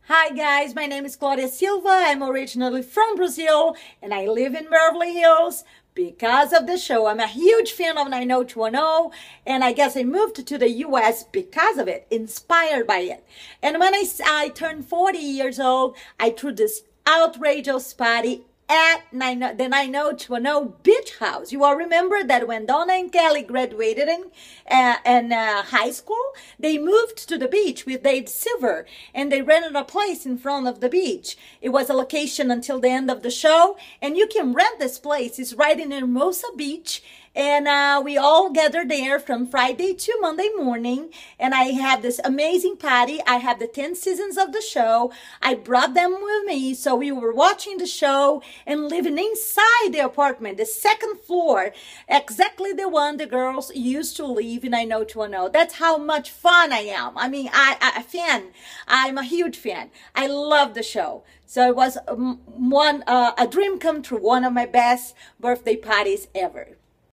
Hi guys, my name is Claudia Silva. I'm originally from Brazil and I live in Beverly Hills because of the show. I'm a huge fan of 90210 and I guess I moved to the US because of it, inspired by it. And when I turned 40 years old, I threw this outrageous party at the 90210 Beach House. You all remember that when Donna and Kelly graduated in high school, they moved to the beach with Dave Silver and they rented a place in front of the beach. It was a location until the end of the show, and you can rent this place. It's right in Hermosa Beach. And we all gathered there from Friday to Monday morning. And I had this amazing party. I have the 10 seasons of the show. I brought them with me. So we were watching the show and living inside the apartment, the second floor, exactly the one the girls used to live in 90210. That's how much fun I am. I mean, I'm a huge fan. I love the show. So it was a dream come true, one of my best birthday parties ever.